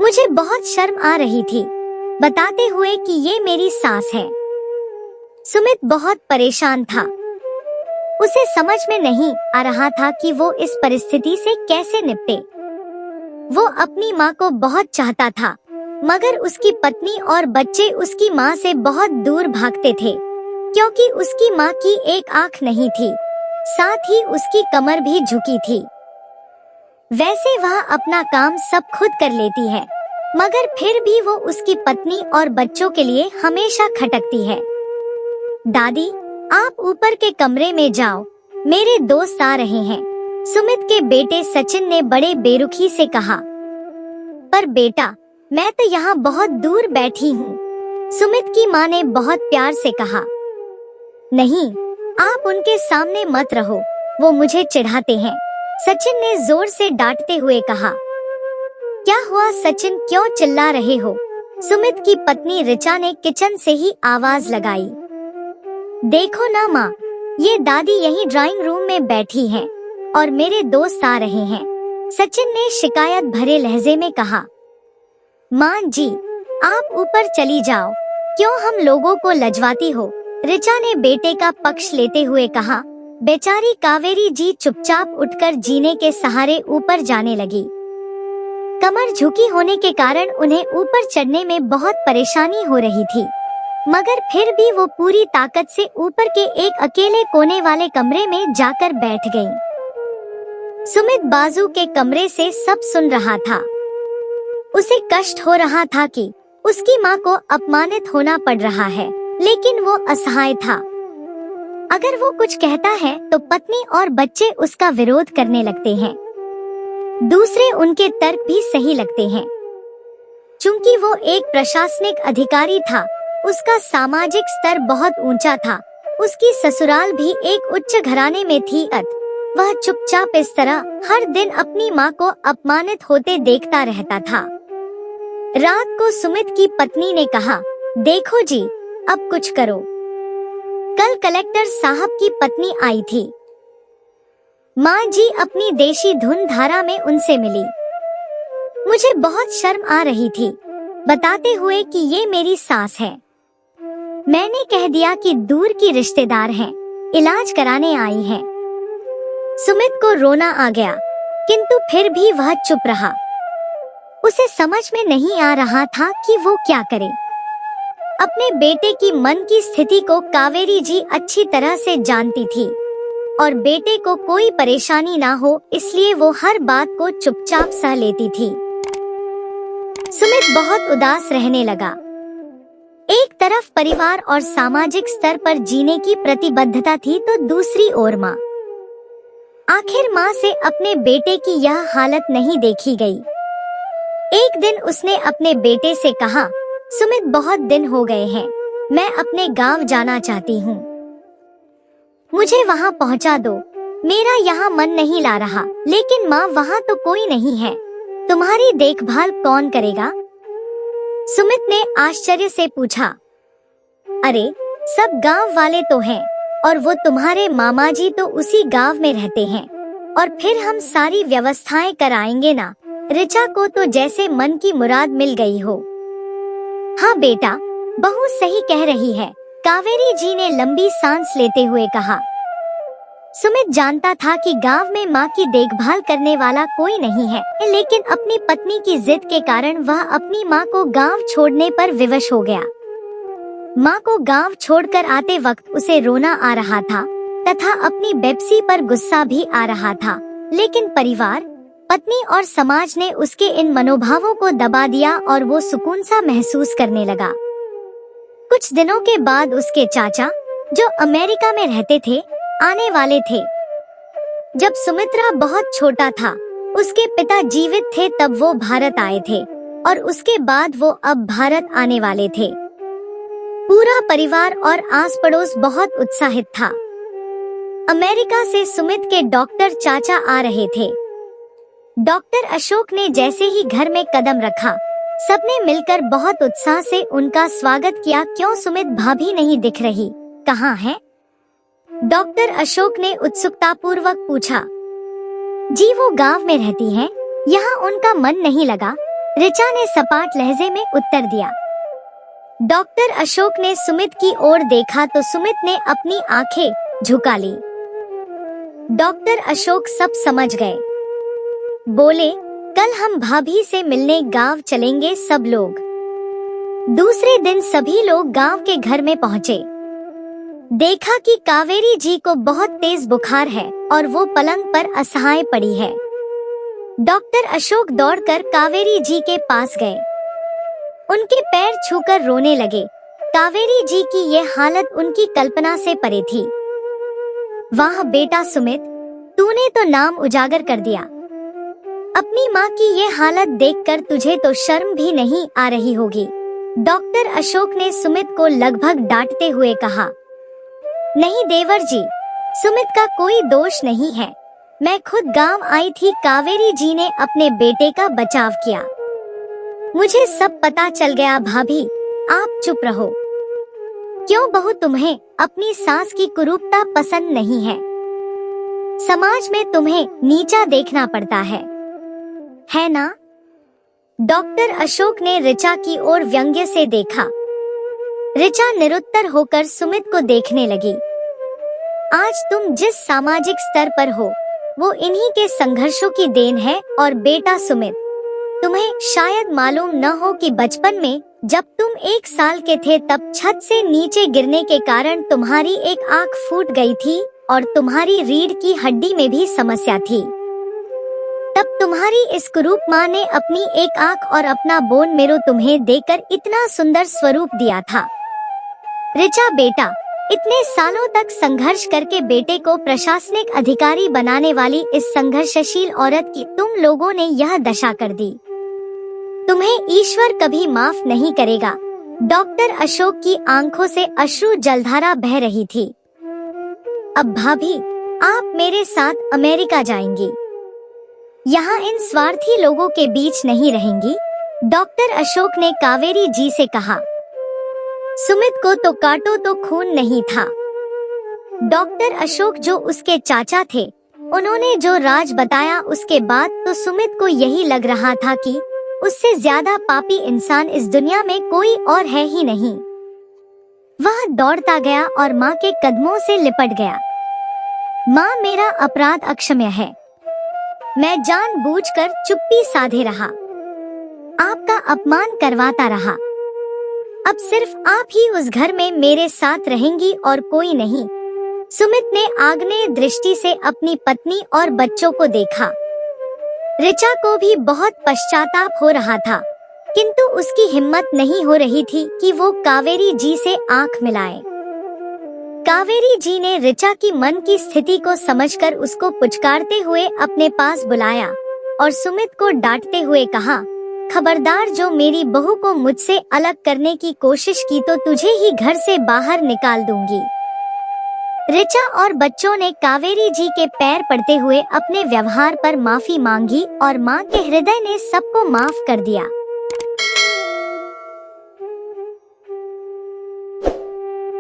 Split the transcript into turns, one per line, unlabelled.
मुझे बहुत शर्म आ रही थी, बताते हुए कि ये मेरी सास है। सुमित बहुत परेशान था। उसे समझ में नहीं आ रहा था कि वो इस परिस्थिति से कैसे निपटे। वो अपनी माँ को बहुत चाहता था, मगर उसकी पत्नी और बच्चे उसकी माँ से बहुत दूर भागते थे, क्योंकि उसकी माँ की एक आंख नहीं थी, साथ ही उसकी कमर भी झुकी थी। वैसे वह अपना काम सब खुद कर लेती है, मगर फिर भी वो उसकी पत्नी और बच्चों के लिए हमेशा खटकती है। दादी, आप ऊपर के कमरे में जाओ, मेरे दोस्त आ रहे हैं, सुमित के बेटे सचिन ने बड़े बेरुखी से कहा। पर बेटा, मैं तो यहाँ बहुत दूर बैठी हूँ, सुमित की माँ ने बहुत प्यार से कहा। नहीं, आप उनके सामने मत रहो, वो मुझे चिढ़ाते हैं, सचिन ने जोर से डांटते हुए कहा। क्या हुआ सचिन, क्यों चिल्ला रहे हो? सुमित की पत्नी ऋचा ने किचन से ही आवाज लगाई। देखो ना माँ, ये दादी यहीं ड्राइंग रूम में बैठी हैं और मेरे दोस्त आ रहे हैं, सचिन ने शिकायत भरे लहजे में कहा। माँ जी, आप ऊपर चली जाओ, क्यों हम लोगों को लजवाती हो? ऋचा ने बेटे का पक्ष लेते हुए कहा। बेचारी कावेरी जी चुपचाप उठकर जीने के सहारे ऊपर जाने लगी। कमर झुकी होने के कारण उन्हें ऊपर चढ़ने में बहुत परेशानी हो रही थी, मगर फिर भी वो पूरी ताकत से ऊपर के एक अकेले कोने वाले कमरे में जाकर बैठ गई। सुमित बाजू के कमरे से सब सुन रहा था। उसे कष्ट हो रहा था कि उसकी माँ को अपमानित होना पड़ रहा है, लेकिन वो असहाय था। अगर वो कुछ कहता है तो पत्नी और बच्चे उसका विरोध करने लगते हैं। दूसरे उनके तर्क भी सही लगते हैं। चूंकि वो एक प्रशासनिक अधिकारी था, उसका सामाजिक स्तर बहुत ऊंचा था, उसकी ससुराल भी एक उच्च घराने में थी, वह चुपचाप इस तरह हर दिन अपनी माँ को अपमानित होते देखता रहता था। रात को सुमित की पत्नी ने कहा, देखो जी, अब कुछ करो। कल कलेक्टर साहब की पत्नी आई थी। माँ जी अपनी देशी धुन धारा में उनसे मिली। मुझे बहुत शर्म आ रही थी, बताते हुए कि ये मेरी सास है। मैंने कह दिया कि दूर की रिश्तेदार हैं, इलाज कराने आई हैं। सुमित को रोना आ गया, किंतु फिर भी वह चुप रहा। उसे समझ में नहीं आ रहा था कि वो क्या करे। अपने बेटे की मन की स्थिति को कावेरी जी अच्छी तरह से जानती थी और बेटे को कोई परेशानी ना हो इसलिए वो हर बात को चुपचाप सह लेती थी। सुमित बहुत उदास रहने लगा। एक तरफ परिवार और सामाजिक स्तर पर जीने की प्रतिबद्धता थी, तो दूसरी ओर माँ। आखिर माँ से अपने बेटे की यह हालत नहीं देखी गई। एक दिन उसने अपने बेटे से कहा, सुमित, बहुत दिन हो गए हैं, मैं अपने गांव जाना चाहती हूँ, मुझे वहाँ पहुँचा दो। मेरा यहाँ मन नहीं ला रहा। लेकिन माँ, वहाँ तो कोई नहीं है, तुम्हारी देखभाल कौन करेगा? सुमित ने आश्चर्य से पूछा। अरे, सब गांव वाले तो हैं और वो तुम्हारे मामा जी तो उसी गांव में रहते हैं, और फिर हम सारी व्यवस्थाएं कराएंगे ना। ऋचा को तो जैसे मन की मुराद मिल गई हो। हाँ बेटा, बहू सही कह रही है, कावेरी जी ने लंबी सांस लेते हुए कहा। सुमित जानता था कि गांव में माँ की देखभाल करने वाला कोई नहीं है, लेकिन अपनी पत्नी की जिद के कारण वह अपनी माँ को गांव छोड़ने पर विवश हो गया। माँ को गांव छोड़कर आते वक्त उसे रोना आ रहा था तथा अपनी बेपसी पर गुस्सा भी आ रहा था, लेकिन परिवार, पत्नी और समाज ने उसके इन मनोभावों को दबा दिया और वो सुकून सा महसूस करने लगा। कुछ दिनों के बाद उसके चाचा, जो अमेरिका में रहते थे, आने वाले थे। जब सुमित्रा बहुत छोटा था, उसके पिता जीवित थे तब वो भारत आए थे और उसके बाद वो अब भारत आने वाले थे। पूरा परिवार और आस पड़ोस बहुत उत्साहित था। अमेरिका से सुमित के डॉक्टर चाचा आ रहे थे। डॉक्टर अशोक ने जैसे ही घर में कदम रखा, सबने मिलकर बहुत उत्साह से उनका स्वागत किया। क्यों सुमित भाभी नहीं दिख रही, कहाँ है? डॉक्टर अशोक ने उत्सुकतापूर्वक पूछा। जी वो गांव में रहती हैं, यहाँ उनका मन नहीं लगा, ऋचा ने सपाट लहजे में उत्तर दिया। डॉक्टर अशोक ने सुमित की ओर देखा तो सुमित ने अपनी आंखें झुका ली। डॉक्टर अशोक सब समझ गए। बोले, कल हम भाभी से मिलने गांव चलेंगे सब लोग। दूसरे दिन सभी लोग गांव के घर में पहुंचे। देखा कि कावेरी जी को बहुत तेज बुखार है और वो पलंग पर असहाय पड़ी है। डॉक्टर अशोक दौड़कर कावेरी जी के पास गए। उनके पैर छूकर रोने लगे। कावेरी जी की ये हालत उनकी कल्पना से परे थी। वाह बेटा सुमित, तूने तो नाम उजागर कर दिया। अपनी माँ की ये हालत देखकर तुझे तो शर्म भी नहीं आ रही होगी। डॉक्टर अशोक ने सुमित को लगभग डांटते हुए कहा। नहीं देवर जी, सुमित का कोई दोष नहीं है। मैं खुद गांव आई थी। कावेरी जी ने अपने बेटे का बचाव किया। मुझे सब पता चल गया। भाभी, आप चुप रहो। क्यों बहू, तुम्हें अपनी सास की कुरूपता पसंद नहीं है? समाज में तुम्हें नीचा देखना पड़ता है ना? डॉक्टर अशोक ने ऋचा की ओर व्यंग्य से देखा। ऋचा निरुत्तर होकर सुमित को देखने लगी। आज तुम जिस सामाजिक स्तर पर हो वो इन्हीं के संघर्षों की देन है। और बेटा सुमित, तुम्हें शायद मालूम न हो कि बचपन में जब तुम 1 साल के थे तब छत से नीचे गिरने के कारण तुम्हारी एक आंख फूट गई थी और तुम्हारी रीढ़ की हड्डी में भी समस्या थी। तब तुम्हारी इस कुरूप माँ ने अपनी एक आंख और अपना बोन मेरो तुम्हें देकर इतना सुंदर स्वरूप दिया था। ऋचा बेटा, इतने सालों तक संघर्ष करके बेटे को प्रशासनिक अधिकारी बनाने वाली इस संघर्षशील औरत की तुम लोगों ने यह दशा कर दी। तुम्हें ईश्वर कभी माफ नहीं करेगा। डॉक्टर अशोक की आंखों से अश्रु जलधारा बह रही थी। अब भाभी, आप मेरे साथ अमेरिका जाएंगी। यहाँ इन स्वार्थी लोगों के बीच नहीं रहेंगी। डॉक्टर अशोक ने कावेरी जी से कहा। सुमित को तो काटो तो खून नहीं था। डॉक्टर अशोक जो उसके चाचा थे, उन्होंने जो राज बताया उसके बाद तो सुमित को यही लग रहा था कि उससे ज्यादा पापी इंसान इस दुनिया में कोई और है ही नहीं। वह दौड़ता गया और माँ के कदमों से लिपट गया। माँ, मेरा अपराध अक्षम्य है। मैं जानबूझकर चुप्पी साधे रहा, आपका अपमान करवाता रहा। अब सिर्फ आप ही उस घर में मेरे साथ रहेंगी और कोई नहीं। सुमित ने आग्नेय दृष्टि से अपनी पत्नी और बच्चों को देखा। ऋचा को भी बहुत पश्चाताप हो रहा था, किंतु उसकी हिम्मत नहीं हो रही थी कि वो कावेरी जी से आंख मिलाए। कावेरी जी ने ऋचा की मन की स्थिति को समझकर उसको पुचकारते हुए अपने पास बुलाया और सुमित को डांटते हुए कहा, खबरदार, जो मेरी बहू को मुझसे अलग करने की कोशिश की तो तुझे ही घर से बाहर निकाल दूंगी। ऋचा और बच्चों ने कावेरी जी के पैर पड़ते हुए अपने व्यवहार पर माफी मांगी और माँ के हृदय ने सबको माफ कर दिया।